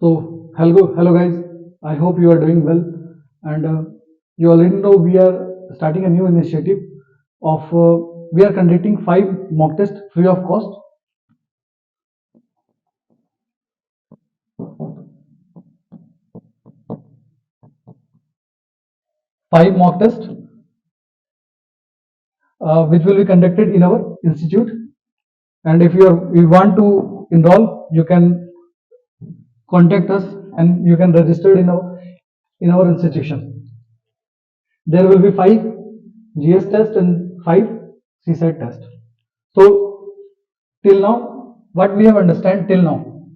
Hello guys. I hope you are doing well, and you already know we are starting a new initiative of we are conducting 5 mock tests free of cost. 5 mock tests which will be conducted in our institute. And if you want to enroll, you can contact us and you can register in our institution. There will be 5 GS tests and 5 CSAT tests. So till now, what we have understand till now,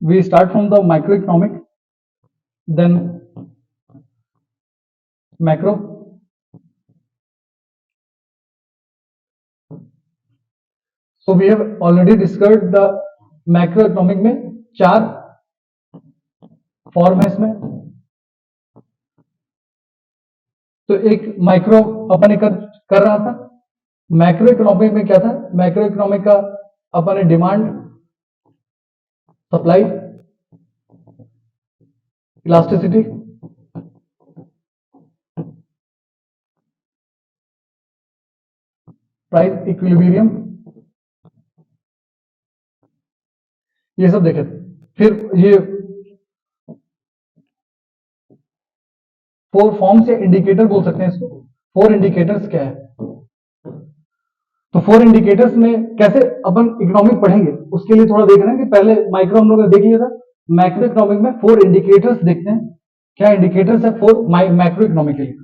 we start from the microeconomic, then macro, so we have already discussed the macroeconomic में 4 form है इसमें. तो एक micro अपन कर रहा था. Macro economic में क्या था? मैक्रो इकोनॉमिक का अपन ने demand, supply, elasticity, price equilibrium, ये सब देखे. फिर ये 4 फॉर्म्स या इंडिकेटर बोल सकते हैं इसको. 4 इंडिकेटर्स क्या है? तो 4 इंडिकेटर्स में कैसे अपन इकोनॉमिक पढ़ेंगे उसके लिए थोड़ा देख रहे हैं कि पहले माइक्रो हम लोग ने देख लिया था. मैक्रो इकोनॉमिक में 4 इंडिकेटर्स देखते हैं. क्या इंडिकेटर्स है 4 मैक्रो इकोनॉमिक के लिए?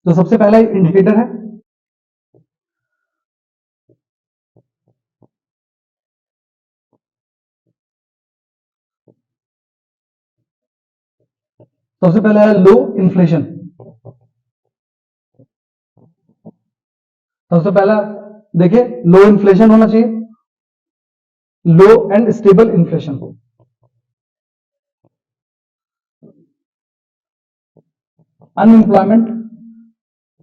तो सबसे पहला इंडिकेटर है सबसे पहला है लो इन्फ्लेशन. सबसे पहला देखिए, लो इन्फ्लेशन होना चाहिए. Low and stable inflation. Unemployment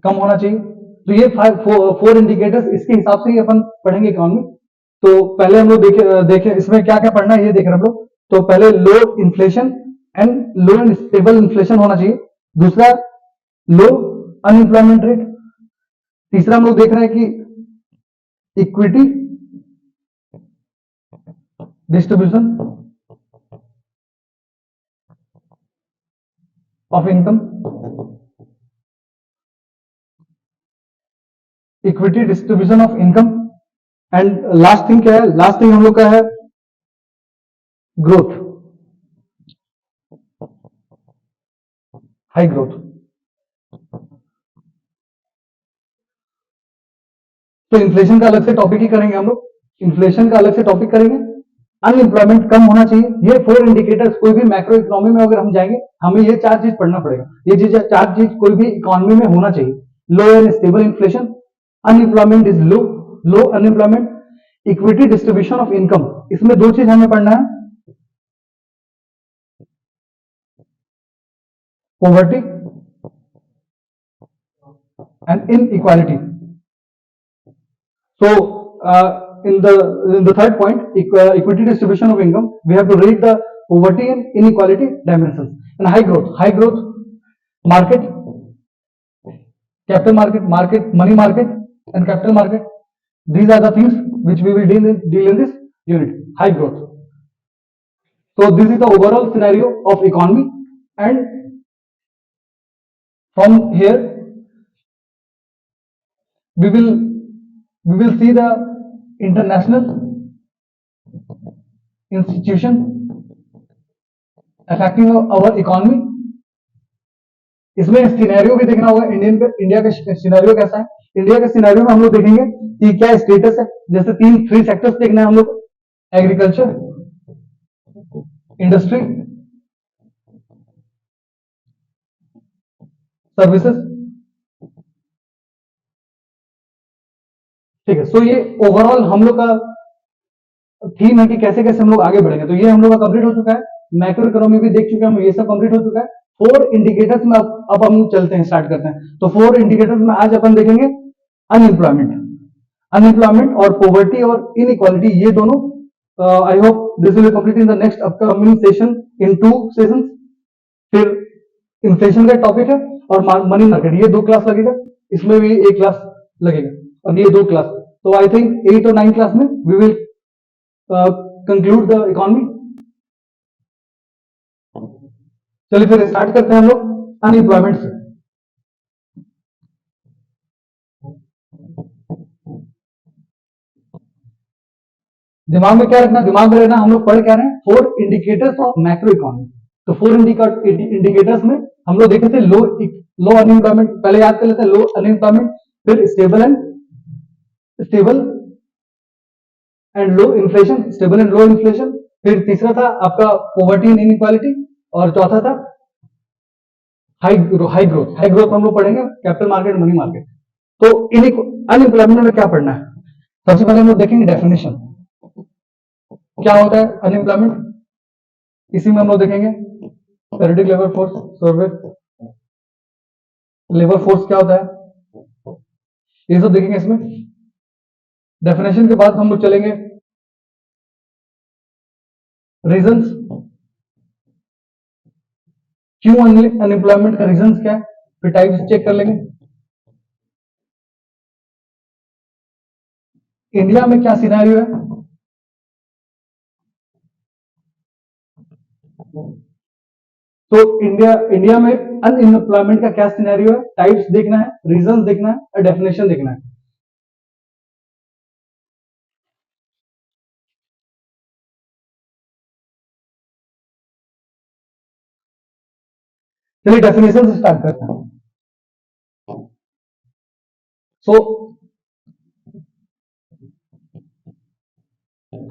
कम होना चाहिए. तो ये 4 इंडिकेटर्स, इसके हिसाब से ही अपन पढ़ेंगे इकोनॉमी. तो पहले हम लोग देखे इसमें क्या क्या पढ़ना है ये देख रहे हम लोग. तो पहले low inflation and low and stable inflation होना चाहिए. दूसरा लो अनएम्प्लॉयमेंट रेट. तीसरा हम लोग देख रहे हैं कि equity distribution of income. Equity distribution of income. And last thing क्या है? लास्ट थिंग हम लोग का है ग्रोथ, हाई ग्रोथ. तो इन्फ्लेशन का अलग से टॉपिक ही करेंगे हम लोग. इन्फ्लेशन का अलग से टॉपिक करेंगे. अनएम्प्लॉयमेंट कम होना चाहिए. ये 4 इंडिकेटर्स कोई भी मैक्रो इकोनॉमी में अगर हम जाएंगे, हमें ये 4 चीज पढ़ना पड़ेगा. ये 4 चीज कोई भी इकोनॉमी में होना चाहिए. Low and stable inflation, unemployment is low, low unemployment, equity distribution of income. इसमें 2 चीज हमें पढ़ना है, poverty and inequality. So in the third point, equity distribution of income, we have to read the poverty and inequality dimensions. And high growth market, capital market, money market and capital market. These are the things which we will deal in this unit. High growth. So this is the overall scenario of economy, and from here we will see the international institution affecting our economy. इसमें scenario भी देखना होगा. India का scenario कैसा है. India के scenario में हम लोग देखेंगे कि क्या स्टेटस है. जैसे 3 सेक्टर्स देखना है हम लोग: एग्रीकल्चर, इंडस्ट्री, सर्विसेज. ठीक है. सो ये ओवरऑल हम लोग का थीम है कि कैसे कैसे हम लोग आगे बढ़ेंगे. तो ये हम लोग का कंप्लीट हो चुका है. मैक्रो इकोनॉमी भी देख चुके हैं हम, ये सब कंप्लीट हो चुका है. 4 इंडिकेटर्स में अब हम चलते हैं, स्टार्ट करते हैं. तो 4 इंडिकेटर्स में आज अपन देखेंगे अनएम्प्लॉयमेंट. अनएम्प्लॉयमेंट और पॉवर्टी और इनइक्वालिटी, ये दोनों I hope this will be complete in the next upcoming session in 2 sessions. फिर इन्फ्लेशन का टॉपिक है और मनी मार्केट, ये 2 क्लास लगेगा, इसमें भी 1 क्लास लगेगा और ये 2 क्लास। तो आई थिंक 8 और 9 क्लास में we will conclude the economy. चलिए फिर स्टार्ट करते हैं हम लोग अनएम्प्लॉयमेंट से। दिमाग में क्या रखना, दिमाग में रहना, हम लोग पढ़ क्या रहे हैं, 4 इंडिकेटर्स ऑफ मैक्रो इकोनॉमी। तो 4 इंडिकेटर्स में हम लोग देखे थे लो अनएम्प्लॉयमेंट, पहले याद कर लेते हैं, लो अनएम्प्लॉयमेंट, फिर stable and low inflation, stable and low inflation, फिर तीसरा था आपका पॉवर्टी एंड इनइक्वालिटी, और चौथा था हाई ग्रोथ हम लोग पढ़ेंगे, कैपिटल मार्केट, मनी मार्केट। तो अनएम्प्लॉयमेंट में क्या पढ़ना है, सबसे पहले हम लोग देखेंगे डेफिनेशन, क्या होता है अनएम्प्लॉयमेंट, इसी में हम लोग देखेंगे periodic labour force survey, labour force क्या होता है, ये सब देखेंगे इसमें। डेफिनेशन के बाद हम लोग चलेंगे रीजंस, क्यों अनएम्प्लॉयमेंट का रीजंस क्या है, फिर टाइप्स चेक कर लेंगे, इंडिया में क्या सिनेरियो है, तो इंडिया में अनएम्प्लॉयमेंट का क्या सिनेरियो है, टाइप्स देखना है, रीजंस देखना है और डेफिनेशन देखना है। चलिए डेफिनेशन से स्टार्ट करते हैं। सो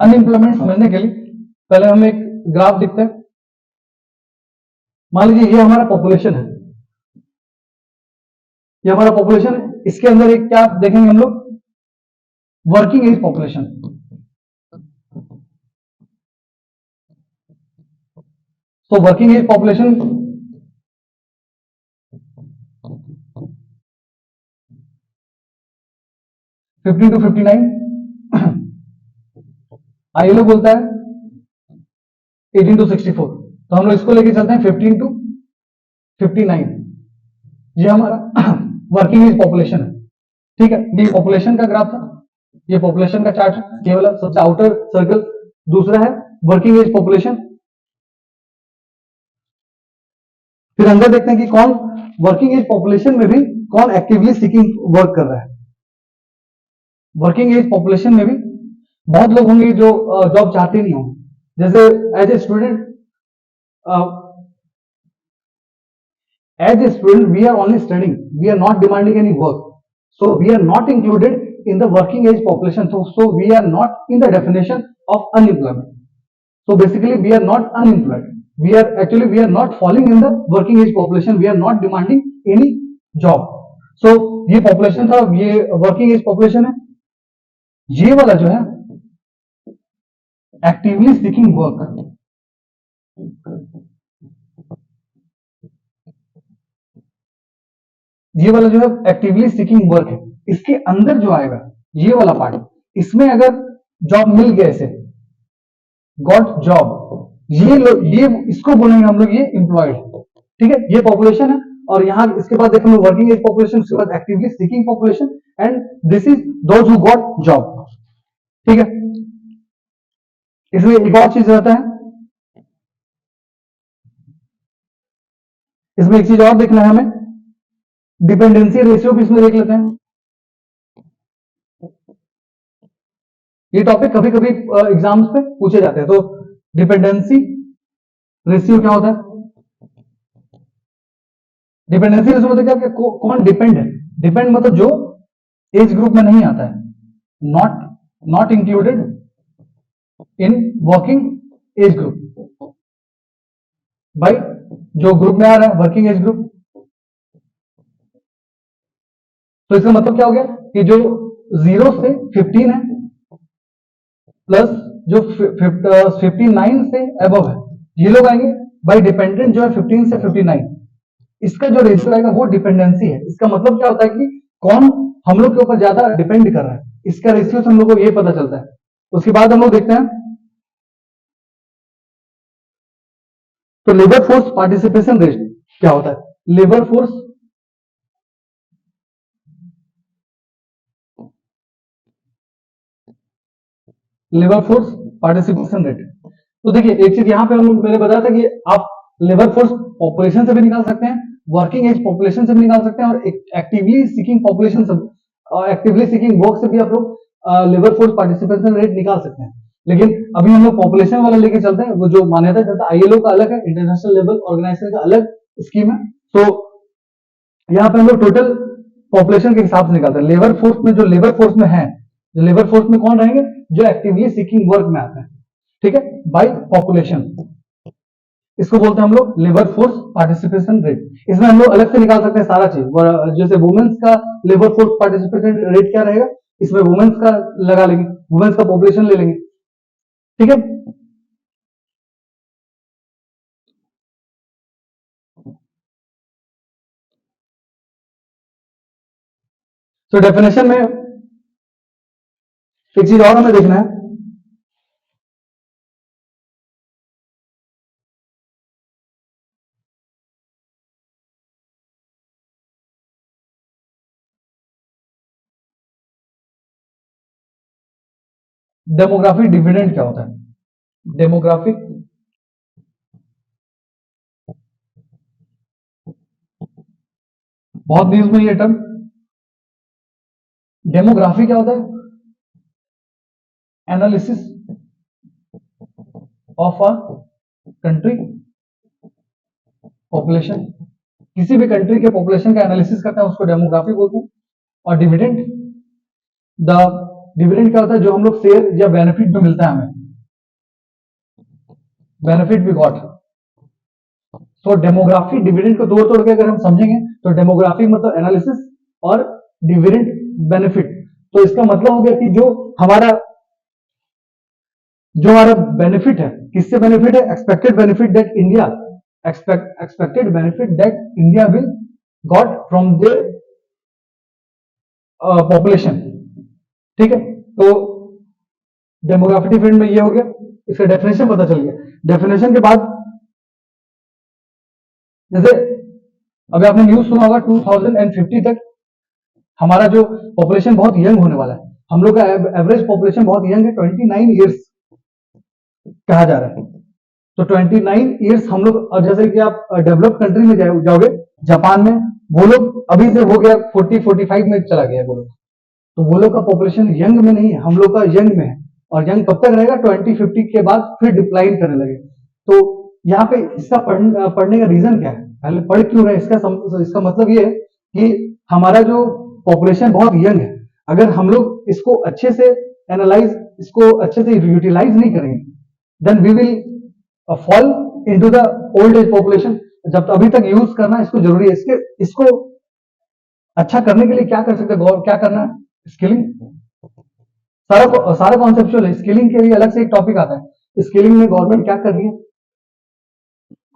अनएम्प्लॉयमेंट समझने के लिए पहले हम एक ग्राफ देखते हैं। मान लीजिए ये हमारा पॉपुलेशन है, ये हमारा पॉपुलेशन है, इसके अंदर एक क्या देखेंगे हम लोग, वर्किंग एज पॉपुलेशन। तो working age population fifty two 59, ILO बोलता है 18 to 64, तो हम लोग इसको लेके चलते हैं 15 to 59, ये हमारा वर्किंग एज पॉपुलेशन है। ठीक है, ये पॉपुलेशन का ग्राफ था, ये पॉपुलेशन का चार्ट है, केवल सबसे आउटर सर्कल। दूसरा है वर्किंग एज पॉपुलेशन, फिर अंदर देखते हैं कि कौन वर्किंग एज पॉपुलेशन में भी कौन एक्टिवली सीकिंग वर्क कर रहा है। वर्किंग एज पॉपुलेशन में भी बहुत लोग होंगे जो जॉब चाहते नहीं होंगे, जैसे as a student we are only studying, we are not demanding any work, so we are not included in the working age population, so we are not in the definition of unemployment. So basically we are not unemployed, we are not falling in the working age population, we are not demanding any job. So ये population था, ये working age population है। ये वाला जो है actively seeking work, ये वाला जो है एक्टिवली सीकिंग वर्क है। इसके अंदर जो आएगा ये वाला पार्ट, इसमें अगर जॉब मिल गया, इसे गॉट जॉब, ये इसको बोलेंगे हम लोग ये एम्प्लॉयड। ठीक है, ये पॉपुलेशन है, और यहां इसके बाद देखेंगे वर्किंग एज पॉपुलेशन, उसके बाद actively seeking population, and this is those who got job. ठीक है, इसमें एक और चीज रहता है, इसमें एक चीज और देखना है हमें, डिपेंडेंसी रेशियो भी इसमें देख लेते हैं। ये टॉपिक कभी कभी एग्जाम्स पे पूछे जाते हैं। तो डिपेंडेंसी रेशियो क्या होता है, डिपेंडेंसी रेशियो मतलब क्या, कौन डिपेंड है, डिपेंड मतलब जो एज ग्रुप में नहीं आता है, not included in working age group. भाई जो ग्रुप में आ रहा है वर्किंग एज ग्रुप, तो इसका मतलब क्या हो गया कि जो 0 से 15 है प्लस जो 59 से अबव है, ये लोग आएंगे। भाई डिपेंडेंट जो है 15 से 59, इसका जो रेशियो आएगा वो डिपेंडेंसी है। इसका मतलब क्या होता है कि कौन हम लोग के ऊपर ज्यादा डिपेंड कर रहा है, इसका रेशियो से हम लोग को ये पता चलता है। उसके बाद हम लोग देखते हैं तो लेबर फोर्स पार्टिसिपेशन रेट क्या होता है। Labour force participation rate. तो देखिए एक चीज यहां पे हम लोग मैंने बताया था कि आप लेबर फोर्स पॉपुलेशन से भी निकाल सकते हैं, वर्किंग एज पॉपुलेशन से भी निकाल सकते हैं, और एक्टिवली सीकिंग पॉपुलेशन से, एक्टिवली सीकिंग वर्क से भी आप लोग लेबर फोर्स पार्टिसिपेशन रेट निकाल सकते हैं। लेकिन अभी हम लोग पॉपुलेशन वाला लेके चलते हैं, वो जो मान्यता चलता है आईएलओ का अलग है, इंटरनेशनल लेबर ऑर्गेनाइजेशन का अलग स्कीम है। तो यहाँ पे हम लोग टोटल पॉपुलेशन के हिसाब से निकालते हैं। लेबर फोर्स में जो लेबर फोर्स में है, जो लेबर फोर्स में कौन रहेंगे, जो एक्टिवली सीकिंग वर्क में आते हैं, ठीक है, बाय पॉपुलेशन, इसको बोलते हैं हम लोग लेबर फोर्स पार्टिसिपेशन रेट। इसमें हम लोग अलग से निकाल सकते हैं सारा चीज, जैसे वुमेन्स का लेबर फोर्स पार्टिसिपेशन रेट क्या रहेगा, इसमें वुमेन्स का लगा लेंगे, वुमेन्स का पॉपुलेशन ले लेंगे, ठीक है। तो डेफिनेशन में एक चीज और हमें देखना है, डेमोग्राफिक डिविडेंड क्या होता है। डेमोग्राफिक, बहुत न्यूज में ये टर्म, डेमोग्राफी क्या होता है, analysis of a country population, किसी भी कंट्री के पॉपुलेशन का एनालिसिस करता है उसको डेमोग्राफी बोलते हैं। और डिविडेंड, द डिविडेंड क्या होता है, जो हम लोग शेयर या बेनिफिट जो मिलता है हमें, बेनिफिट वी गॉट। तो डेमोग्राफी डिविडेंड को तोड़ तोड़ के अगर हम समझेंगे तो डेमोग्राफी मतलब एनालिसिस, और डिविडेंड बेनिफिट। तो इसका मतलब हो गया कि जो हमारा बेनिफिट है, किससे बेनिफिट है, expected benefit that India, expected benefit that India will got from the population, ठीक है। तो डेमोग्राफिक डिविडेंड में ये हो गया, इसका डेफिनेशन पता चल गया। डेफिनेशन के बाद जैसे अभी आपने न्यूज सुना होगा 2050 तक हमारा जो पॉपुलेशन बहुत यंग होने वाला है, हम लोग का एवरेज पॉपुलेशन बहुत यंग है, 29 ईयर्स कहा जा रहा है। तो 29 ईयर्स हम लोग, और जैसे कि आप डेवलप कंट्री में जाओगे, जापान में, वो लोग अभी से हो गया 40-45 में चला गया वो लोग। तो वो लोग का पॉपुलेशन यंग में नहीं है, हम लोग का यंग में है। और यंग कब तक रहेगा, 2050 के बाद फिर डिक्लाइन करने लगे। तो यहाँ पे इसका पढ़ने का रीजन क्या है, पहले पढ़ क्यों रहे, इसका मतलब ये है कि हमारा जो पॉपुलेशन बहुत यंग है, अगर हम लोग इसको अच्छे से एनालाइज, इसको अच्छे से यूटिलाइज नहीं करेंगे, then we will fall into the old age population. जब अभी तक यूज करना इसको जरूरी है, इसको अच्छा करने के लिए क्या कर सकते हैं, क्या करना है, स्किलिंग, सारा कॉन्सेप्चुअल है। स्किलिंग के लिए अलग से एक टॉपिक आता है, स्किलिंग में गवर्नमेंट क्या कर रही है,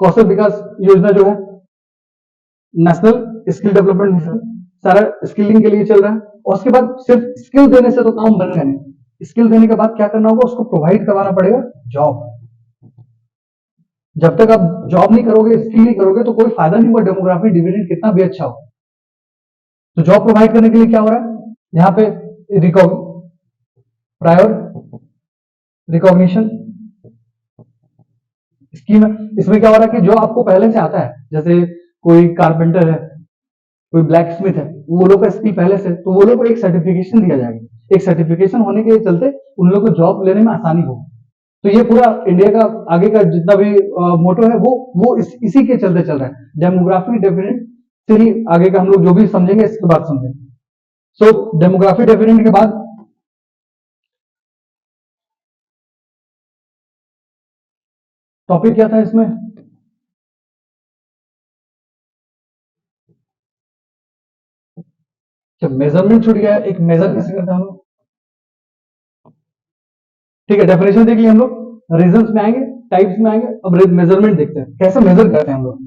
कौशल विकास योजना जो है, नेशनल स्किल डेवलपमेंट मिशन, सारा स्किलिंग के लिए चल रहा है। और उसके बाद सिर्फ स्किल देने से तो काम बनेगा नहीं, स्किल देने के बाद क्या करना होगा, उसको प्रोवाइड करवाना पड़ेगा जॉब। जब तक आप जॉब नहीं करोगे, स्किल नहीं करोगे, तो कोई फायदा नहीं हुआ डेमोग्राफिक डिविडेंड कितना भी अच्छा हो। तो जॉब प्रोवाइड करने के लिए क्या हो रहा है यहाँ पे, प्रायर रिकॉग्निशन स्कीम है। इसमें क्या हो रहा है कि जो आपको पहले से आता है, जैसे कोई कारपेंटर है, कोई ब्लैक स्मिथ है, वो लोग का स्किल पहले से, तो वो लोग को एक सर्टिफिकेशन दिया जाएगा। एक सर्टिफिकेशन होने के चलते उन लोग को जॉब लेने में आसानी हो। तो ये पूरा इंडिया का आगे का जितना भी मोटो है, वो इसी के चलते चल रहा है। डेमोग्राफिक डिविडेंड से ही आगे का हम लोग जो भी समझेंगे इसके बाद समझेंगे। सो डेमोग्राफिक डिविडेंड के बाद टॉपिक क्या था इसमें, जब मेजरमेंट छूट गया, एक मेजर कैसे करते हैं हम लोग, ठीक है। डेफिनेशन देख लिया हम लोग, रीजंस में आएंगे, टाइप्स में आएंगे, अब मेजरमेंट देखते हैं कैसे मेजर करते हैं हम लोग।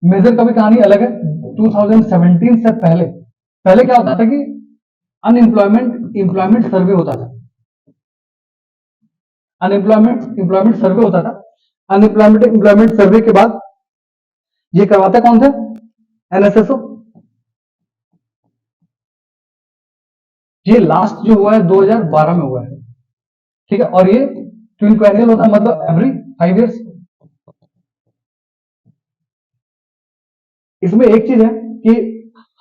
मेजर का भी कहानी अलग है। 2017 से पहले पहले क्या होता था कि अनएम्प्लॉयमेंट एम्प्लॉयमेंट सर्वे होता था। अनएम्प्लॉयमेंट एम्प्लॉयमेंट सर्वे होता था। अनएम्प्लॉयमेंट एम्प्लॉयमेंट सर्वे के बाद ये करवाता कौन था? एनएसएसओ। ये लास्ट जो हुआ है 2012 में हुआ है, ठीक है। और ये क्विनक्वेनियल होता है, मतलब एवरी 5 इयर्स। इसमें एक चीज है कि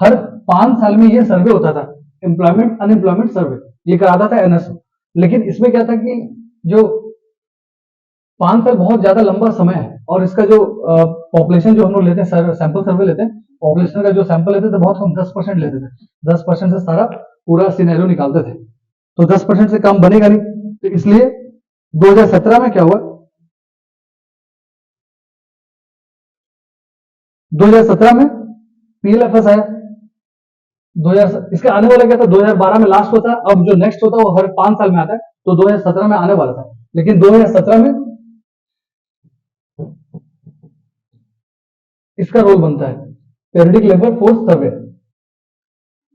हर 5 साल में ये सर्वे होता था, एम्प्लॉयमेंट अनएम्प्लॉयमेंट सर्वे, ये कराता था एनएसओ। लेकिन इसमें क्या था कि जो 5 साल बहुत ज्यादा लंबा समय है, और इसका जो पॉपुलेशन जो हम लोग लेते हैं, सैंपल सर्वे लेते हैं, पॉपुलेशन का जो सैंपल लेते थे बहुत कम, 10% लेते थे। 10% से सारा पूरा सिनेरियो निकालते थे, तो 10% से कम बनेगा नहीं। तो इसलिए 2017 में क्या हुआ, 2017 में पीएलएफएस आया। 2000 इसके आने वाला क्या था, 2012 में लास्ट होता है। अब जो नेक्स्ट होता है वो हर 5 साल में आता है, तो 2017 में आने वाला था। लेकिन 2017 में इसका रोल बनता है periodic labour force survey.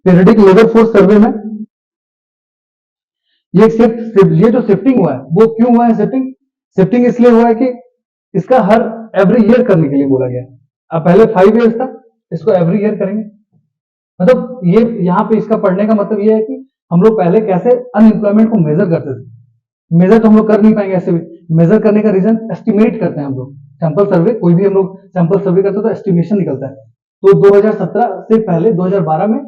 Periodic labour force survey में ये जो शिफ्टिंग हुआ है, वो क्यों हुआ है शिफ्टिंग? शिफ्टिंग इसलिए हुआ है कि इसका हर एवरी ईयर करने के लिए बोला गया है। अब पहले 5 इयर्स था, इसको एवरी ईयर करेंगे। मतलब ये यहाँ पे इसका पढ़ने का मतलब ये है कि हम लोग पहले कैसे अनएम्प्लॉयमेंट को मेजर करते थे। मेजर तो हम लोग कर नहीं पाएंगे ऐसे भी। मेजर करने का रीजन एस्टिमेट करते हैं हम लोग। सैंपल सर्वे, कोई भी हम लोग सैंपल सर्वे करते हैं तो एस्टिमेशन निकलता है। तो 2017 से पहले 2012 में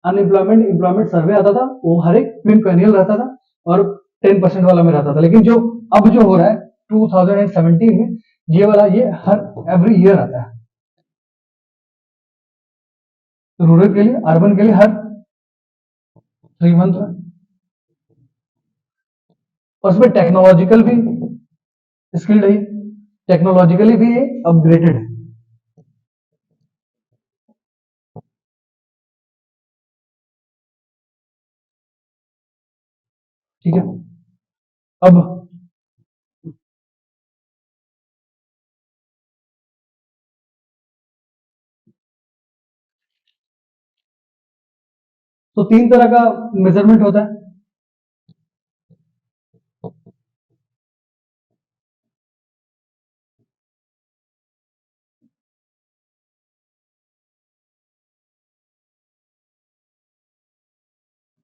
अनएम्प्लॉयमेंट एम्प्लॉयमेंट सर्वे आता था, वो हर एक क्विनक्वेनियल रहता था और 10% वाला में रहता था। लेकिन जो अब जो हो रहा है 2017 में, ये वाला ये हर एवरी ईयर आता है। रूरल के लिए, अर्बन के लिए हर 3 मंथ में। और उसमें टेक्नोलॉजिकल भी स्किल्ड है, टेक्नोलॉजिकली भी ये अपग्रेडेड है, ठीक है। अब तो 3 तरह का मेजरमेंट होता है।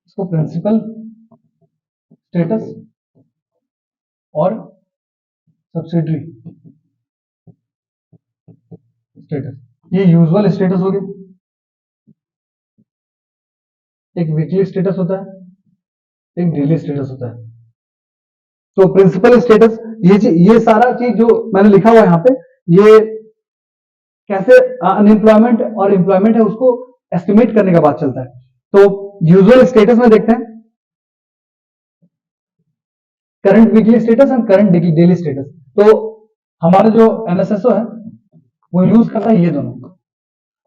इसको प्रिंसिपल स्टेटस और सब्सिडरी स्टेटस, ये यूजुअल स्टेटस हो गया। एक वीकली स्टेटस होता है, एक डेली स्टेटस होता है। तो प्रिंसिपल स्टेटस, ये सारा चीज जो मैंने लिखा हुआ है यहाँ पे, ये कैसे अनएम्प्लॉयमेंट और एम्प्लॉयमेंट है उसको एस्टिमेट करने का बात चलता है। तो यूजुअल स्टेटस में देखते हैं current weekly status and current daily status. तो हमारा जो एनएसएसओ है वो यूज करता है ये दोनों,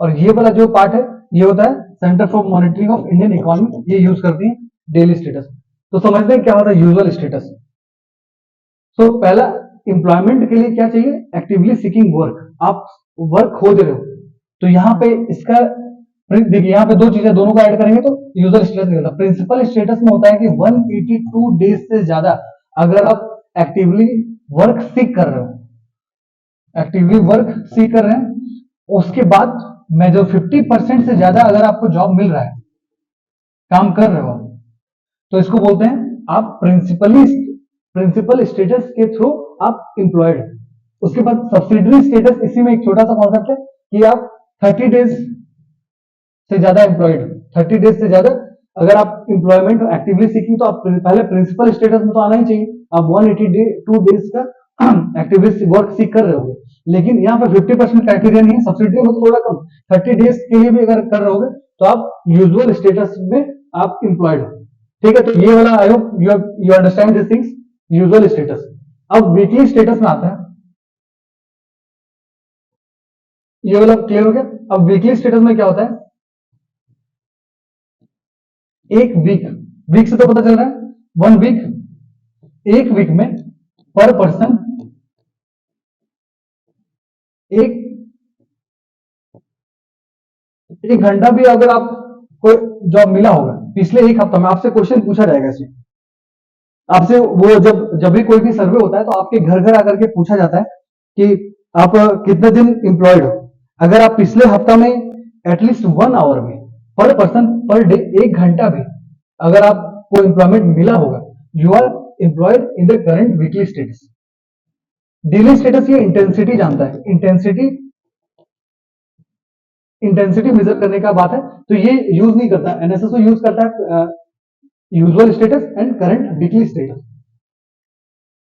और ये वाला जो पार्ट है ये होता है centre for monitoring of Indian economy, ये यूज करती है डेली स्टेटस। तो समझते हैं क्या होता है यूजुअल स्टेटस। तो पहला, एम्प्लॉयमेंट के लिए क्या चाहिए? एक्टिवली सीकिंग वर्क, आप वर्क खोज रहे हो। तो यहाँ पे इसका देखिए, यहाँ पे दो चीजें, दोनों को ऐड करेंगे तो यूजर स्टेटस निकलता है। प्रिंसिपल स्टेटस में होता है कि 182 डेज से ज्यादा अगर आप एक्टिवली वर्क सीक कर रहे हो, एक्टिवली वर्क सीक कर रहे हैं, उसके बाद मेजर 50% से ज्यादा अगर आपको जॉब मिल रहा है, काम कर रहे हो, तो इसको बोलते हैं आप प्रिंसिपल स्टेटस के थ्रू आप इंप्लॉयड। उसके बाद सब्सिडरी स्टेटस, इसी में एक छोटा सा कॉन्सेप्ट है कि आप 30 डेज से ज्यादा एम्प्लॉयड, 30 डेज से ज्यादा अगर आप इंप्लॉयमेंट एक्टिवली सीकिंग, तो आप पहले प्रिंसिपल स्टेटस में तो आना ही चाहिए। आप 182 डेज का एक्टिवली वर्क सीक कर रहे हो। लेकिन यहाँ पे 50% क्राइटेरिया नहीं है, सब्सिडी में तो थोड़ा कम, 30 डेज के लिए भी अगर कर रहे होगे तो आप यूजुअल स्टेटस में आप इंप्लॉयड हो, ठीक है। तो ये वाला आई hope you understand this things, usual status. अब वीकली स्टेटस में आता है, ये वाला क्लियर हो गया। अब वीकली स्टेटस में क्या होता है, एक वीक, वीक से तो पता चल रहा है 1 वीक, एक वीक में पर पर्सन एक एक घंटा भी अगर आप कोई जॉब मिला होगा पिछले एक हफ्ता में, आपसे क्वेश्चन पूछा जाएगा इसमें आपसे, वो जब जब भी कोई भी सर्वे होता है तो आपके घर घर आकर के पूछा जाता है कि आप कितने दिन एम्प्लॉयड हो। अगर आप पिछले हफ्ता में एटलीस्ट 1 आवर में पर पर्सन पर डे, 1 घंटा भी अगर आपको एम्प्लॉयमेंट मिला होगा, you are employed in the current weekly status. Daily status ये इंटेंसिटी जानता है, इंटेंसिटी मेजर करने का बात है, तो ये यूज नहीं करता, एनएसएसओ यूज करता है usual status and current weekly status.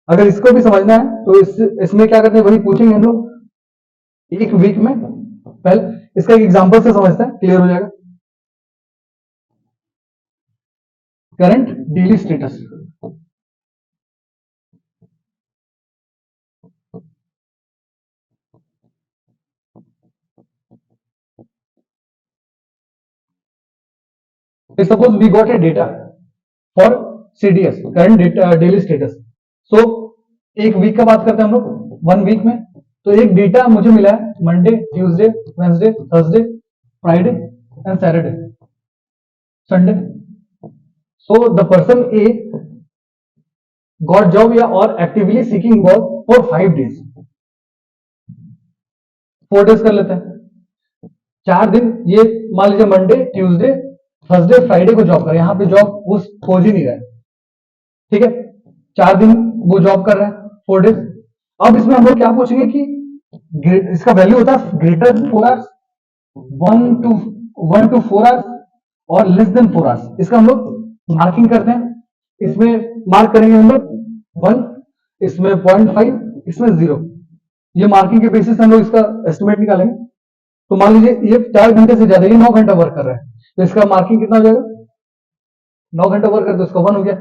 अगर इसको भी समझना है तो इसमें क्या करते हैं, वही पूछेंगे हम लोग एक वीक में। पहले इसका एक एग्जांपल से समझते हैं, क्लियर हो जाएगा। Current daily status, suppose we got a data for CDS, current daily status. So एक वीक का बात करते हैं हम लोग, 1 वीक में। तो एक डेटा मुझे मिला है Monday, Tuesday, Wednesday, Thursday, Friday and Saturday, Sunday. So the person A got job या और actively seeking work for 5 days, 4 days कर लेते हैं, 4 दिन। ये मान लीजिए मंडे, ट्यूसडे, थर्सडे, फ्राइडे को जॉब कर रहे हैं, यहां पे जॉब वो खोज ही नहीं रहा है, ठीक है। 4 दिन वो जॉब कर रहा है, 4 डेज। अब इसमें हम लोग क्या पूछेंगे कि इसका वैल्यू होता है greater than 4 hours, 1 to 4 hours और लेस देन 4 आवर्स। इसका हम लोग मार्किंग करते हैं, इसमें मार्क करेंगे हम लोग 1, इसमें 0.5, इसमें 0। ये मार्किंग के बेसिस हम लोग इसका एस्टिमेट निकालेंगे। तो मान लीजिए ये 4 घंटे से ज्यादा, ये 9 घंटा वर्क कर रहा है, तो इसका मार्किंग कितना हो जाएगा, 9 घंटा वर्क कर, तो इसका 1 हो गया।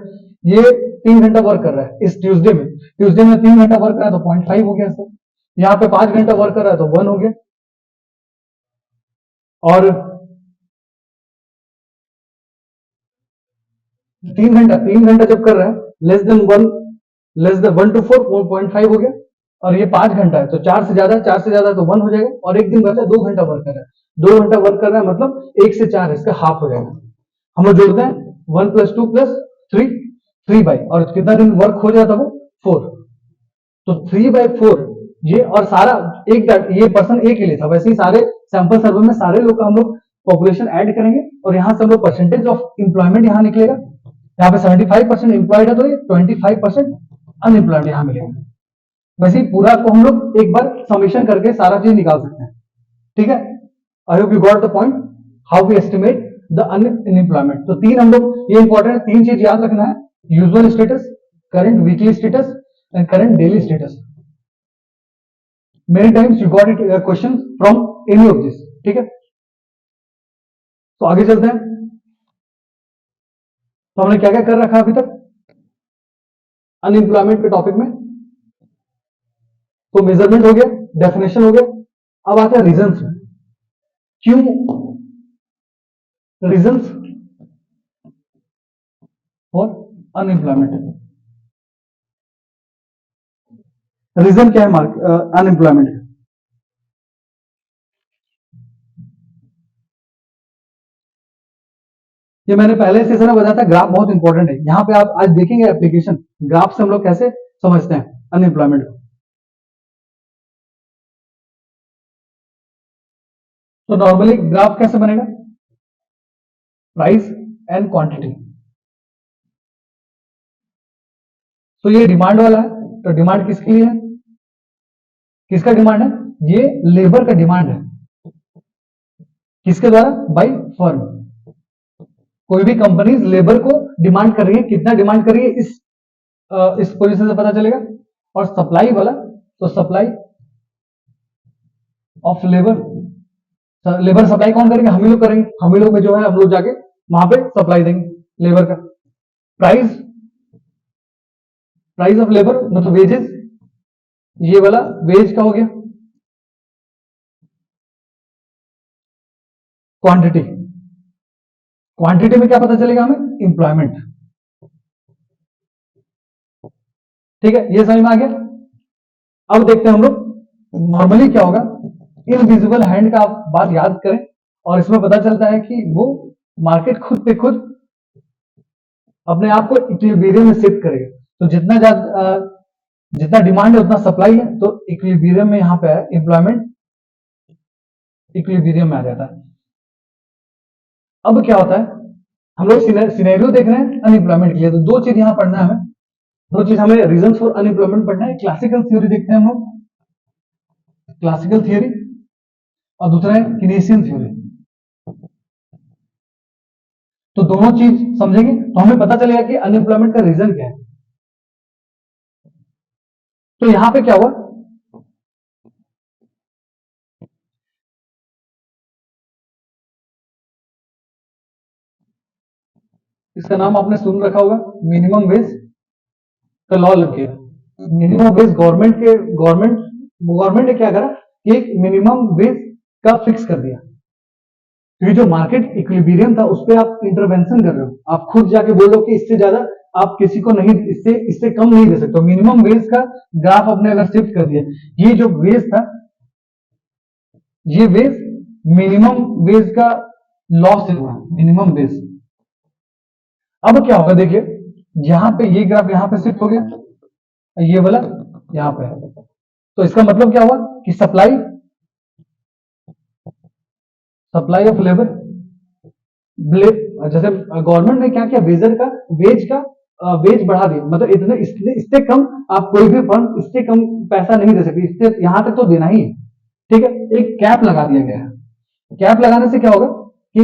ये 3 घंटा वर्क कर रहा है इस ट्यूसडे में, 3 घंटा वर्क कर रहा है तो 0.5 हो गया इसका। यहाँ पे 5 घंटा वर्क कर रहा है तो 1 हो गया। और 3 घंटा जब कर रहा है, लेस देन 1 to 4, 0.5 हो गया। और ये 5 घंटा है तो 4 से ज्यादा तो 1 हो जाएगा। और एक दिन बचा है, 2 घंटा वर्क कर रहा है, 2 घंटा वर्क कर रहा है मतलब 1 से 4 इसका हाफ हो जाएगा। हम लोग जोड़ते हैं 1 + 2 + 3, 3/, और कितना दिन वर्क हो जाता वो 4, तो 3/4 ये। और सारा एक ये पर्सन ए के लिए था, वैसे ही सारे सैंपल सर्वे में सारे लोग का हम लोग पॉपुलेशन ऐड करेंगे और यहां से हम लोग परसेंटेज ऑफ एम्प्लॉयमेंट यहां निकलेगा। यहाँ पे 75% एम्प्लॉयड है तो ये 25% अनएम्प्लॉयड यहां मिलेगा। वैसे ही पूरा को हम लोग एक बार समेशन करके सारा चीज निकाल सकते हैं, ठीक है। I hope you got the point, how we estimate the unemployment. तो 3 हम लोग, ये इंपॉर्टेंट 3 चीज याद रखना है, usual status, current weekly status and current daily status. Many times you got it question from any of this, ठीक है। तो आगे चलते हैं। तो हमने क्या क्या कर रखा है अभी तक अनएम्प्लॉयमेंट के टॉपिक में। तो मेजरमेंट हो गया, डेफिनेशन हो गया, अब आते हैं रीजंस में। क्यों रीजंस फॉर अनएम्प्लॉयमेंट, रीजन क्या है मार्क अनएम्प्लॉयमेंट का। ये मैंने पहले सेशन में बताया था, ग्राफ बहुत इंपॉर्टेंट है। यहां पे आप आज देखेंगे एप्लीकेशन ग्राफ से हम लोग कैसे समझते हैं अनएम्प्लॉयमेंट को। तो नॉर्मली ग्राफ कैसे बनेगा, प्राइस एंड क्वांटिटी। तो ये डिमांड वाला है, तो डिमांड किसके लिए है, किसका डिमांड है, ये लेबर का डिमांड है, किसके द्वारा, बाय फर्म। कोई भी कंपनी लेबर को डिमांड कर रही है, कितना डिमांड कर रही है इस पोजीशन से पता चलेगा। और सप्लाई वाला, तो supply of labour, labour supply कौन करेंगे, हम ही लोग करेंगे, हम ही लोग में जो है हम लोग जाके वहां पे सप्लाई देंगे लेबर का। प्राइस, प्राइस ऑफ लेबर मतलब वेजेस, ये वाला वेज का हो गया। क्वांटिटी, क्वांटिटी में क्या पता चलेगा हमें, एम्प्लॉयमेंट, ठीक है। ये समझ में आ गया। अब देखते हैं हम लोग नॉर्मली क्या होगा, इनविजिबल हैंड का आप बात याद करें और इसमें पता चलता है कि वो मार्केट खुद पे खुद अपने आप को इक्विलिब्रियम में शिफ्ट करेगा। तो जितना ज्यादा जितना डिमांड है उतना सप्लाई है, तो इक्विलिब्रियम में यहाँ पे है, एम्प्लॉयमेंट इक्विलिब्रियम में आ जाता है। अब क्या होता है, हम लोग सिनेरियो देख रहे हैं अनएम्प्लॉयमेंट के लिए, तो दो चीज यहाँ पढ़ना है हमें, दो चीज हमें रीजन फॉर अनएम्प्लॉयमेंट पढ़ना है। क्लासिकल थ्योरी देखते हैं हम लोग, क्लासिकल थ्योरी, और दूसरा है कीनेसियन थ्योरी। तो दोनों चीज समझेंगे तो हमें पता चलेगा कि अनएम्प्लॉयमेंट का रीजन क्या है। तो यहां पे क्या हुआ, इसका नाम आपने सुन रखा होगा, मिनिमम वेज का लॉ लग गया। मिनिमम वेज गवर्नमेंट ने क्या करा कि एक मिनिमम वेज का फिक्स कर दिया, क्योंकि जो मार्केट इक्विलिब्रियम था उस पर आप इंटरवेंशन कर रहे हो, आप खुद जाके बोलो कि इससे ज्यादा आप किसी को नहीं, इससे कम नहीं दे सकते। मिनिमम वेज का ग्राफ आपने अगर शिफ्ट कर दिया, ये जो वेज था, ये वेज मिनिमम वेज का लॉस हुआ, मिनिमम वेज। अब क्या होगा देखिए, यहां पे ये ग्राफ यहां पे शिफ्ट हो गया, ये वाला यहां पे है। तो इसका मतलब क्या हुआ कि सप्लाई ऑफ लेबर, जैसे गवर्नमेंट ने क्या किया, वेज बढ़ा दिया, मतलब इतने इससे कम आप कोई भी फर्म इससे कम पैसा नहीं दे सकती, इससे यहां तक तो देना ही है, ठीक है। एक कैप लगा दिया गया है। कैप लगाने से क्या होगा कि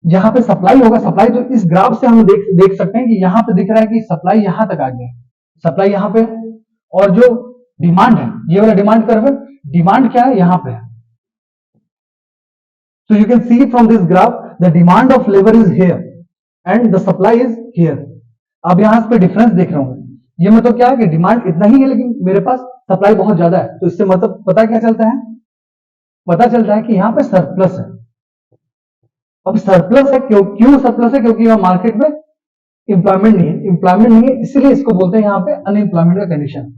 जहां पे सप्लाई होगा, सप्लाई तो इस ग्राफ से हम देख सकते हैं कि यहां पे दिख रहा है कि सप्लाई यहां तक आ गया, सप्लाई यहां पे, और जो डिमांड है, ये वाला डिमांड कर्व है, डिमांड क्या है यहां पे है। So you can see from this graph the demand of labor is here and the supply is here. अब यहां पे डिफरेंस देख रहा हूं, ये मतलब क्या है कि डिमांड इतना ही है लेकिन मेरे पास सप्लाई बहुत ज्यादा है, तो इससे मतलब पता क्या चलता है, पता चलता है कि यहां पे सरप्लस है। अब सरप्लस है, क्यों सरप्लस है, क्योंकि वहां मार्केट में इंप्लॉयमेंट नहीं है, इसलिए इसको बोलते हैं यहां पे अनएम्प्लॉयमेंट का condition.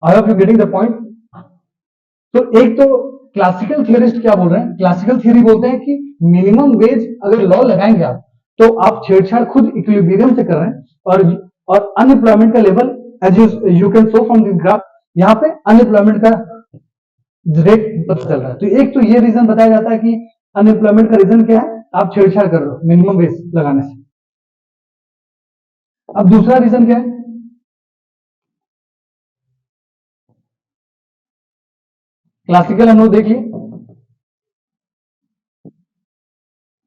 I hope you getting the point. तो एक तो क्लासिकल थियरिस्ट क्या बोल रहे हैं, क्लासिकल थियरी बोलते हैं कि मिनिमम वेज अगर लॉ लगाएंगे आप, तो आप छेड़छाड़ खुद इक्विलिब्रियम से कर रहे हैं, और अनएम्प्लॉयमेंट का level as you can show from this graph, यहाँ पे अनएम्प्लॉयमेंट का रेट पता चल रहा है। तो एक तो ये रीजन बताया जाता है कि अनएम्प्लॉयमेंट का रीजन क्या है, आप छेड़छाड़ कर रहे हो मिनिमम वेज लगाने से। अब दूसरा रीजन क्या है, क्लासिकल हम लोग देख लिए।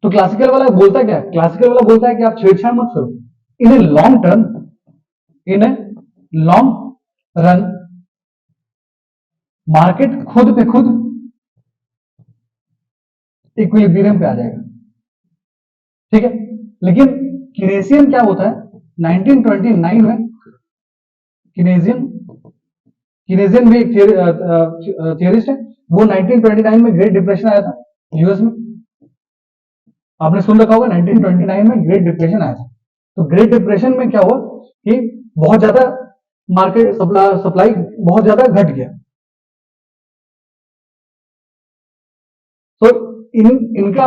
तो क्लासिकल वाला बोलता क्या है, क्लासिकल वाला बोलता है कि आप छेड़छाड़ मत करो, in a long term, in a long run market खुद पे खुद इक्विलिब्रियम पे आ जाएगा, ठीक है। लेकिन कीनेसियन क्या होता है, 1929 में कीनेसियन भी एक थियरिस्ट है, वो 1929 में ग्रेट डिप्रेशन आया था यूएस में, आपने सुन रखा होगा 1929 में ग्रेट डिप्रेशन आया था। तो ग्रेट डिप्रेशन में क्या हुआ कि बहुत ज्यादा मार्केट सप्लाई बहुत ज्यादा घट गया। तो इनका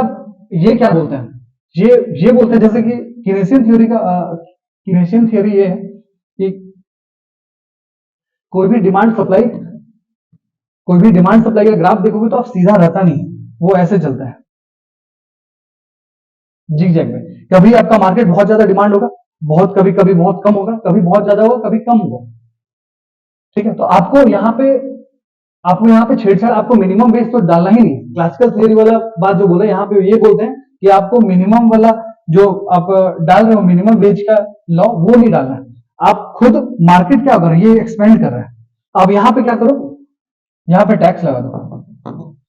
ये क्या बोलते हैं, ये बोलते हैं जैसे कि कीनेसियन थ्योरी ये है कि कोई भी डिमांड सप्लाई का ग्राफ देखोगे तो आप सीधा रहता नहीं, वो ऐसे चलता है जिगजैग में। कभी आपका मार्केट बहुत ज्यादा डिमांड होगा, कभी कभी बहुत कम होगा, कभी बहुत ज्यादा होगा, कभी कम होगा, ठीक है। तो आपको यहाँ पे छेड़छाड़, आपको मिनिमम वेज तो डालना ही नहीं। क्लासिकल थ्योरी वाला बात जो बोला, यहाँ पे ये बोलते हैं कि आपको मिनिमम वाला जो आप डाल रहे हो मिनिमम वेज का लॉ, वो नहीं डालना है। आप खुद मार्केट क्या कर रहा है, ये एक्सपेंड कर रहा है, अब यहाँ पे क्या करो, यहाँ पे टैक्स लगा दो।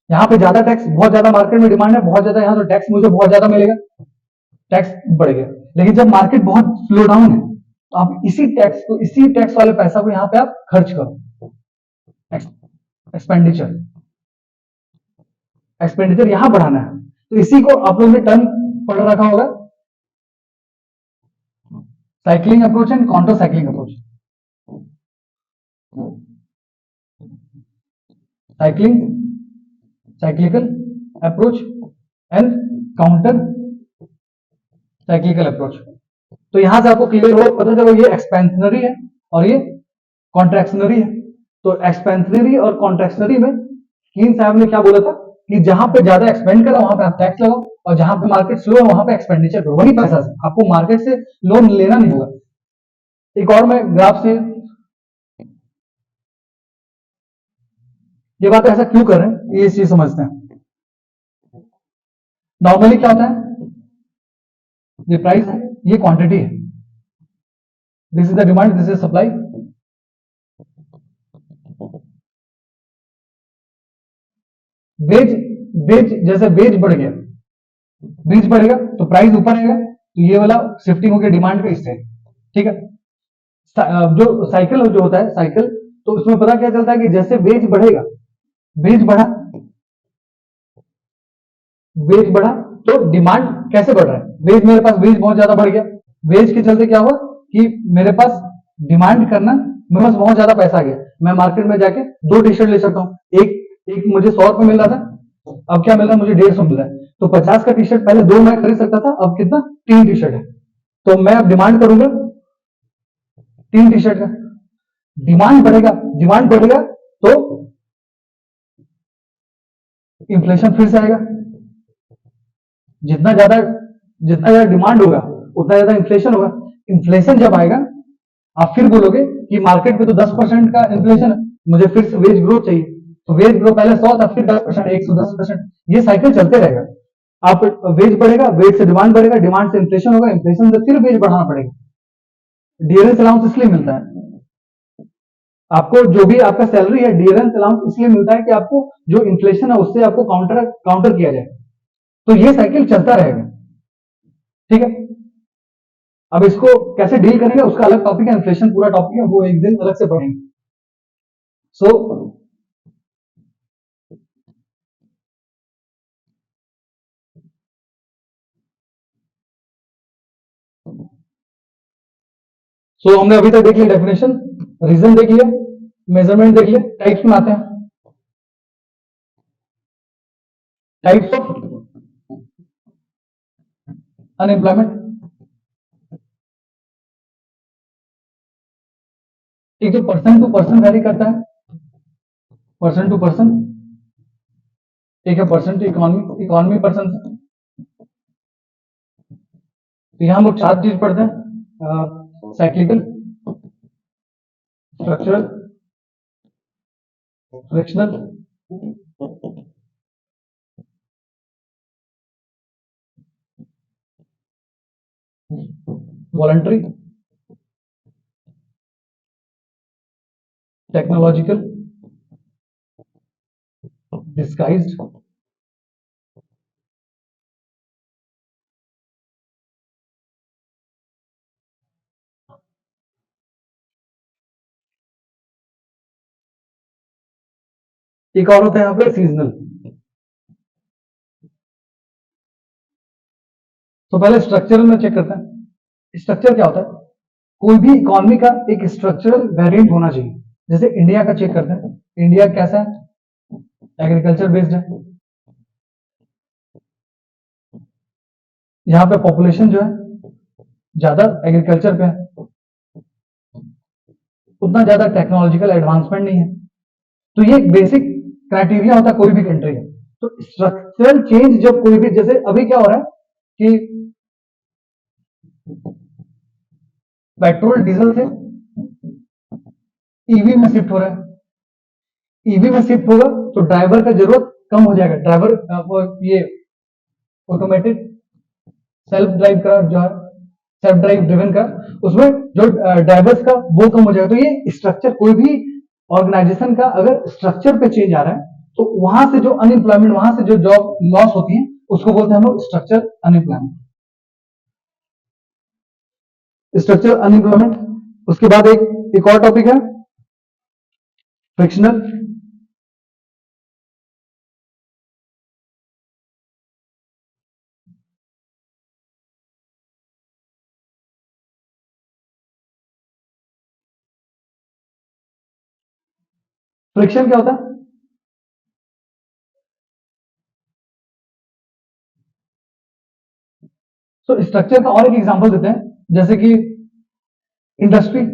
यहाँ पे ज्यादा टैक्स, बहुत ज्यादा मार्केट में डिमांड है, बहुत ज्यादा, यहाँ तो टैक्स मुझे बहुत ज्यादा मिलेगा, टैक्स बढ़ गया। लेकिन जब मार्केट बहुत स्लो डाउन है, तो आप इसी टैक्स वाले पैसा को यहाँ पे आप खर्च करो, एक्सपेंडिचर यहां बढ़ाना है। तो इसी को आप लोगों ने टर्म पढ़ रखा होगा, cycling approach and counter cycling approach. Cyclical approach and counter cyclical approach. तो यहां से आपको क्लियर हो पता चलो ये एक्सपेंशनरी है और ये कॉन्ट्रैक्शनरी है। तो एक्सपेंशनरी और कॉन्ट्रैक्शनरी में कीन साहब ने क्या बोला था कि जहां पे ज्यादा एक्सपेंड करा वहां पे आप टैक्स लगाओ और जहां पे मार्केट स्लो है वहां पे एक्सपेंडिचर करो, वही पैसा से आपको मार्केट से लोन लेना नहीं होगा। एक और मैं ग्राफ से ये बात ऐसा क्यों कर रहे हैं ये चीज समझते हैं। नॉर्मली क्या होता है, ये प्राइस है, ये क्वांटिटी है, this is the demand, this is supply. Wage wage जैसे वेज बढ़ गया, वेज बढ़ेगा तो प्राइस ऊपर आएगा, तो ये वाला शिफ्टिंग होकर डिमांड पे इससे, ठीक है। जो साइकिल जो होता है साइकिल, तो उसमें पता क्या चलता है कि जैसे वेज बढ़ेगा, वेज बढ़ा, वेज बढ़ा तो डिमांड कैसे बढ़ रहा है, वेज मेरे पास वेज बहुत ज्यादा बढ़ गया, वेज के चलते क्या हुआ कि मेरे पास डिमांड करना, मेरे पास बहुत ज्यादा पैसा आ गया, मैं मार्केट में जाके 2 टी-शर्ट ले सकता हूँ। एक एक मुझे 100 रुपए मिल रहा था, अब क्या मिल रहा है मुझे 150 मिल रहा है। तो 50 का टी-शर्ट पहले 2 मैं खरीद सकता था, अब कितना 3 टी-शर्ट है। तो मैं अब डिमांड करूंगा 3 टी-शर्ट का, डिमांड बढ़ेगा, डिमांड बढ़ेगा तो इन्फ्लेशन फिर से आएगा। जितना ज्यादा जितना ज्यादा डिमांड होगा उतना ज्यादा इन्फ्लेशन होगा। इन्फ्लेशन जब आएगा आप फिर बोलोगे कि मार्केट में तो 10% का इन्फ्लेशन है, मुझे फिर से वेज ग्रोथ चाहिए। तो वेज ग्रोथ पहले 100 था, फिर 10%, 110%, ये साइकिल चलते रहेगा। आप वेज बढ़ेगा, वेज से डिमांड बढ़ेगा, डिमांड से इन्फ्लेशन होगा, इन्फ्लेशन से फिर वेज बढ़ाना पड़ेगा। डियरेंस अलाउंस इसलिए मिलता है आपको, जो भी आपका सैलरी है डियरेंस अलाउंस इसलिए मिलता है कि आपको जो इन्फ्लेशन है उससे आपको काउंटर काउंटर किया जाए। तो ये साइकिल चलता रहेगा, ठीक है। अब इसको कैसे डील करेंगे उसका अलग टॉपिक है, इन्फ्लेशन पूरा टॉपिक है, वो एक दिन अलग से पढ़ेंगे। सो हमने अभी तक देख लिया डेफिनेशन, रीजन देख लिया, मेजरमेंट देख लिया, टाइप्स में आते हैं। टाइप्स ऑफ अनएम्प्लॉयमेंट, एक तो पर्सन टू पर्सन वेरी करता है, पर्सन टू पर्सन, एक है person to economy, economy person. तो यहां हम लोग 4 चीज पढ़ते हैं, cyclical, structural, frictional, voluntary, technological, disguised. एक और होता है यहाँ पे सीजनल। तो पहले स्ट्रक्चरल में चेक करते हैं, स्ट्रक्चर क्या होता है, कोई भी इकोनॉमी का एक स्ट्रक्चरल वेरिएंट होना चाहिए। जैसे इंडिया का चेक करते हैं, इंडिया कैसा है, एग्रीकल्चर बेस्ड है, यहाँ पे पॉपुलेशन जो है ज्यादा एग्रीकल्चर पे है, उतना ज्यादा टेक्नोलॉजिकल एडवांसमेंट नहीं है। तो ये एक बेसिक क्राइटेरिया होता है कोई भी कंट्री का। तो स्ट्रक्चरल चेंज जब कोई भी, जैसे अभी क्या हो रहा है कि पेट्रोल डीजल से ईवी में शिफ्ट हो रहा है, ईवी में शिफ्ट होगा तो ड्राइवर का जरूरत कम हो जाएगा, ड्राइवर ये ऑटोमेटेड सेल्फ ड्राइव का जो है, सेल्फ ड्राइव ड्रिवन का, उसमें जो ड्राइवर्स का वो कम हो जाएगा। तो ये स्ट्रक्चर कोई भी ऑर्गेनाइजेशन का अगर स्ट्रक्चर पे चेंज आ रहा है तो वहां से जो अनएम्प्लॉयमेंट, वहां से जो जॉब लॉस होती है उसको बोलते हैं हम लोग स्ट्रक्चर अनएम्प्लॉयमेंट, स्ट्रक्चर अनएम्प्लॉयमेंट। उसके बाद एक और टॉपिक है फ्रिक्शनल। फ्रिक्शन क्या होता है, सो स्ट्रक्चर का और एक एग्जांपल देते हैं, जैसे कि इंडस्ट्री,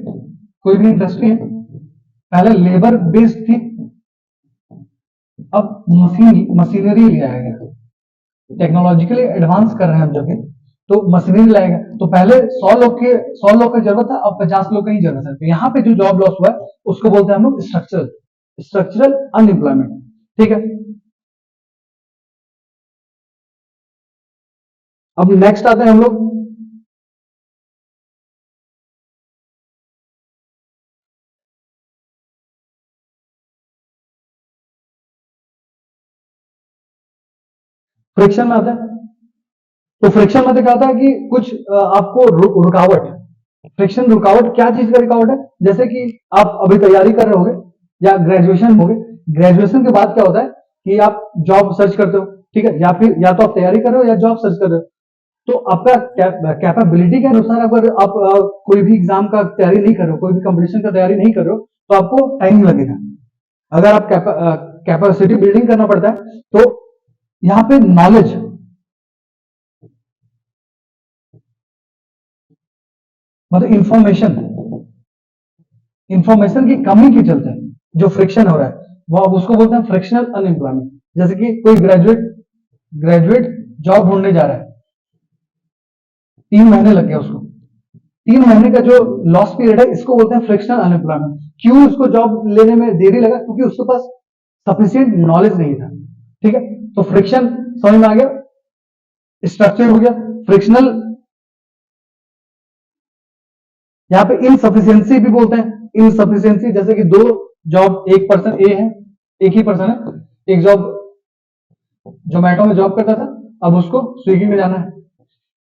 कोई भी इंडस्ट्री है, पहले लेबर बेस्ड थी, अब मशीनरी ले आया गया, टेक्नोलॉजिकली एडवांस कर रहे हैं हम जब भी, तो मशीनरी लाएगा। तो पहले 100 लोग की जरूरत है, अब 50 लोग की ही जरूरत है। तो यहाँ पे जो जॉब लॉस हुआ है उसको बोलते हैं हम लोग स्ट्रक्चरल अनएम्प्लॉयमेंट। ठीक है, अब नेक्स्ट आते हैं हम लोग फ्रिक्शन में आते हैं। तो फ्रिक्शन में क्या होता है कि कुछ आपको रुकावट, फ्रिक्शन रुकावट क्या चीज का रुकावट है, जैसे कि आप अभी तैयारी कर रहे होगे या ग्रेजुएशन होगे, ग्रेजुएशन के बाद क्या होता है कि आप जॉब सर्च करते हो, ठीक है, या फिर या तो आप तैयारी कर रहे हो या जॉब सर्च कर रहे हो। तो आपका कैपेबिलिटी के अनुसार अगर आप कोई भी एग्जाम का तैयारी नहीं कर रहे हो, कोई भी कंपटीशन का तैयारी नहीं कर रहे हो, तो आपको टाइम लगेगा। अगर आप कैपेसिटी बिल्डिंग करना पड़ता है, तो यहाँ पे नॉलेज, मतलब इंफॉर्मेशन की कमी के चलते जो फ्रिक्शन हो रहा है, वो अब उसको बोलते हैं फ्रिक्शनल अनएम्प्लॉयमेंट। जैसे कि कोई ग्रेजुएट जॉब ढूंढने जा रहा है, 3 महीने लग गया उसको, 3 महीने का जो लॉस पीरियड है, इसको बोलते हैं फ्रिक्शनल अनएम्प्लॉयमेंट। क्यों उसको जॉब लेने में देरी लगा? क्योंकि उसके पास सफिशियंट नॉलेज नहीं था। ठीक है, तो फ्रिक्शन समझ में आ गया, स्ट्रक्चर हो गया फ्रिक्शनल। यहाँ पे इनसफिशियंसी भी बोलते हैं, इनसफिशियंसी, जैसे कि दो जॉब, एक पर्सन ए है, एक ही पर्सन है, एक जॉब जोमेटो में जॉब करता था, अब उसको स्विगी में जाना है।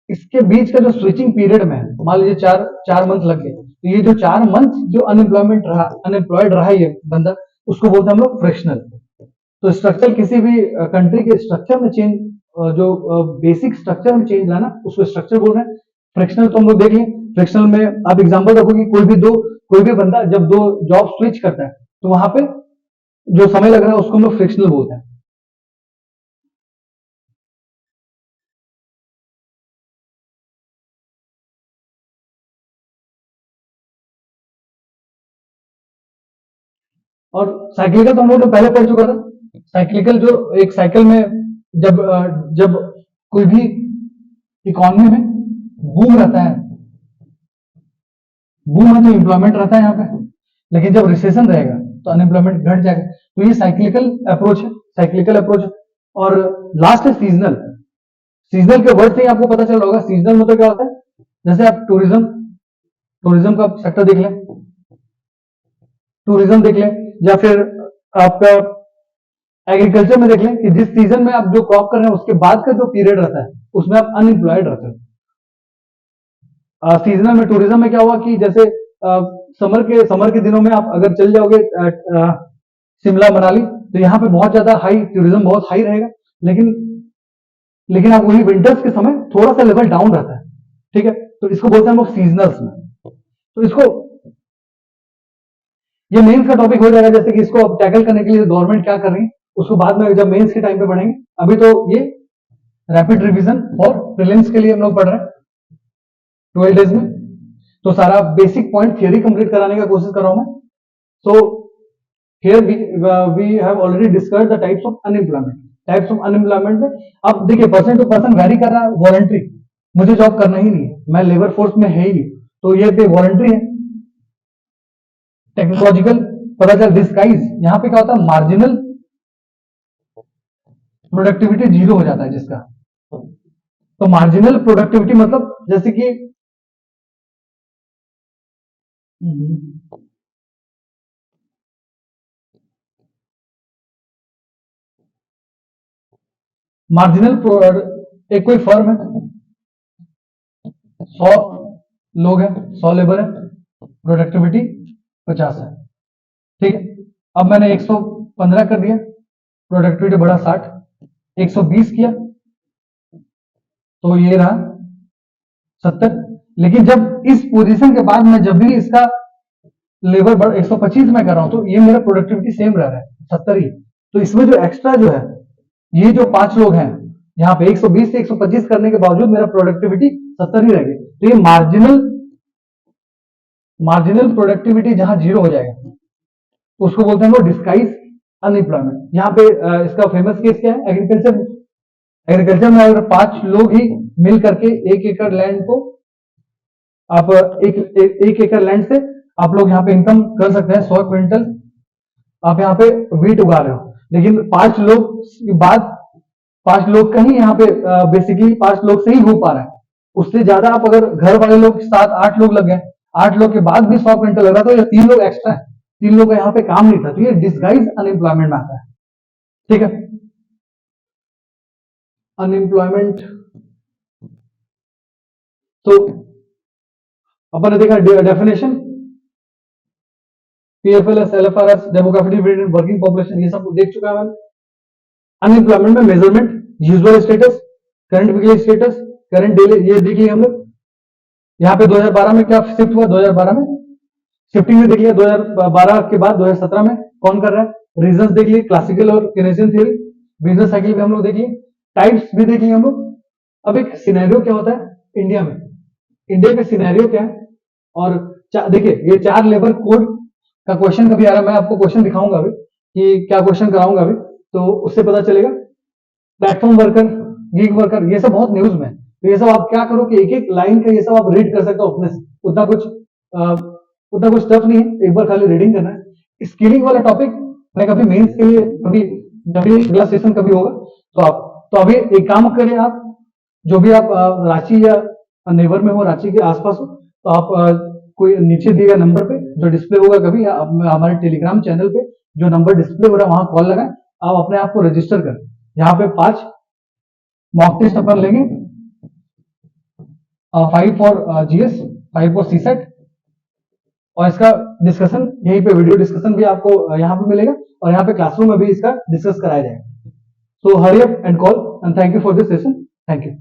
इसके बीच का जो स्विचिंग पीरियड में है, मान लीजिए 4 मंथ लग गए, तो ये जो 4 मंथ जो अनएम्प्लॉयड रहा ये बंदा, उसको बोलते हैं हम लोग फ्रिक्शनल। तो स्ट्रक्चर, किसी भी कंट्री के स्ट्रक्चर में चेंज, जो बेसिक स्ट्रक्चर में चेंज लाना, उसको स्ट्रक्चर बोल रहे हैं। फ्रिक्शनल तो हम लोग देख लें, फ्रिक्शनल में आप एग्जांपल रखो कि कोई भी बंदा जब 2 जॉब स्विच करता है, तो वहां पे जो समय लग रहा है उसको हम लोग फ्रिक्शनल बोलते हैं। और साइक्लिकल तो हम लोग पहले पढ़ चुका था। साइक्लिकल, जो एक साइकिल में जब कोई भी इकोनॉमी में बूम रहता है, बूम है तो एम्प्लॉयमेंट रहता है यहाँ पे, लेकिन जब रिसेशन रहेगा तो अनएम्प्लॉयमेंट घट जाएगा। तो ये साइक्लिकल अप्रोच है, साइक्लिकल अप्रोच है। और लास्ट है सीजनल। सीजनल के वर्ड से ही आपको पता चल रहा होगा, सीजनल मतलब क्या होता है, जैसे आप टूरिज्म का सेक्टर देख लें, टूरिज्म देख लें, या फिर आपका एग्रीकल्चर में देख लें कि जिस सीजन में आप जो क्रॉप कर रहे हैं उसके बाद का जो पीरियड रहता है उसमें आप अनएम्प्लॉयड रहते हैं। सीजनल में, टूरिज्म में क्या हुआ कि जैसे समर के दिनों में आप अगर चल जाओगे शिमला मनाली, तो यहाँ पे बहुत ज्यादा हाई, टूरिज्म बहुत हाई रहेगा, लेकिन आप वही विंटर्स के समय थोड़ा सा लेवल डाउन रहता है। ठीक है, तो इसको बोलते हैं हम लोग सीजनल्स में। तो इसको, ये मेंस का टॉपिक हो जाएगा, जैसे कि इसको अब टैकल करने के लिए गवर्नमेंट क्या कर रही है उसको बाद में जब मेंस के टाइम पे पढ़ेंगे। अभी तो ये रैपिड रिवीजन और प्रीलिम्स के लिए हम लोग पढ़ रहे हैं 12 डेज में। तो सारा बेसिक पॉइंट थियरी कंप्लीट कराने का कोशिश कर रहा हूं मैं। So here we have already discussed the types of unemployment. Types of unemployment में अब देखिए, पर्सन टू पर्सन वैरी कर रहा है। वॉलंटरी, मुझे जॉब करना ही नहीं है, मैं लेबर फोर्स में है ही नहीं, तो ये वॉलंटरी है। टेक्नोलॉजिकल, पता चल डिस्गाइज, यहाँ पे क्या होता है, मार्जिनल प्रोडक्टिविटी 0 हो जाता है जिसका। तो मार्जिनल प्रोडक्टिविटी मतलब जैसे कि मार्जिनल, एक कोई फर्म है, 100 लोग हैं, 100 लेबर है, प्रोडक्टिविटी 50 है। ठीक है, अब मैंने 115 कर दिया, प्रोडक्टिविटी बढ़ा 60, 120 किया तो ये रहा 70। लेकिन जब इस पोजीशन के बाद मैं जब भी इसका लेबर बढ़ 125 में कर रहा हूं, तो ये मेरा प्रोडक्टिविटी सेम रह रहा है 70 ही। तो इसमें जो एक्स्ट्रा जो है, ये जो 5 लोग हैं, यहाँ पे 120 से 125 करने के बावजूद मेरा प्रोडक्टिविटी 70 ही रह गई। तो ये मार्जिनल प्रोडक्टिविटी जहां जीरो हो जाएगा तो उसको बोलते हैं वो डिस्गाइज अनएम्प्लॉयमेंट। यहाँ पे इसका फेमस केस क्या है? एग्रीकल्चर में अगर 5 लोग ही मिल करके 1 एकड़ लैंड को आप एक एकड़ लैंड से आप लोग यहाँ पे इनकम कर सकते हैं 100 क्विंटल आप यहाँ पे वीट उगा रहे हो, लेकिन 5 लोग के बाद 5 लोग का ही यहाँ पे बेसिकली 5 लोग से ही हो पा रहा है। उससे ज्यादा आप अगर घर वाले लोग 7-8 लोग लग गए, 8 लोग के बाद भी 100 क्विंटल लगा तो ये 3 लोग एक्स्ट्रा है, 3 लोग का यहाँ पे काम नहीं था, तो ये डिस्गाइज अनएम्प्लॉयमेंट में आता है। ठीक है, अनएम्प्लॉयमेंट तो अपन ने देखा definition PFLS, LFRS, demographic dividend, working population, ये सब देख चुका है मैंने। अनएम्प्लॉयमेंट में measurement, usual status, current weekly status, current daily, ये देख लिया हम लोग। यहाँ पे 2012 में क्या शिफ्ट हुआ, 2012 में शिफ्टिंग में देख लिया, 2012 के बाद 2017 में कौन कर रहा है, रीजंस देख लिए, क्लासिकल और केनेसियन थ्योरी, बिजनेस साइकिल भी हम लोग देख लिए, टाइप्स भी देख लिए हम लोग। अब एक सिनेरियो क्या होता है इंडिया में, इंडिया का सिनेरियो क्या है, और देखिए ये 4 लेबर कोड का क्वेश्चन कभी आ रहा है, मैं आपको क्वेश्चन दिखाऊंगा अभी कि क्या क्वेश्चन कराऊंगा अभी, तो उससे पता चलेगा। प्लेटफॉर्म वर्कर, गिग वर्कर, ये सब बहुत न्यूज में, तो ये सब आप क्या करो कि एक एक लाइन का ये सब आप रीड कर सकते हो अपने से, उतना कुछ टफ नहीं है, एक बार खाली रीडिंग करना है। स्किलिंग वाला टॉपिक मैं कभी मेंस के लिए कभी जब अगला सेशन कभी होगा तो अभी एक काम करें, आप जो भी आप रांची या नेबर में हो, रांची के आसपास हो, तो आप कोई नीचे दिए गए नंबर पे जो डिस्प्ले होगा कभी, या हमारे टेलीग्राम चैनल पे जो नंबर डिस्प्ले हो रहा है वहां कॉल लगाएं, आप अपने आप को रजिस्टर करें। यहाँ पे 5 मॉक टेस्ट अपन लेंगे, 5 फॉर जीएस, 5 फॉर सीसेट, और इसका डिस्कशन यहीं पे वीडियो डिस्कशन भी आपको यहाँ पे मिलेगा, और यहाँ पे क्लासरूम में भी इसका डिस्कस कराया जाएगा। So hurry up and call, and thank you for this session, thank you.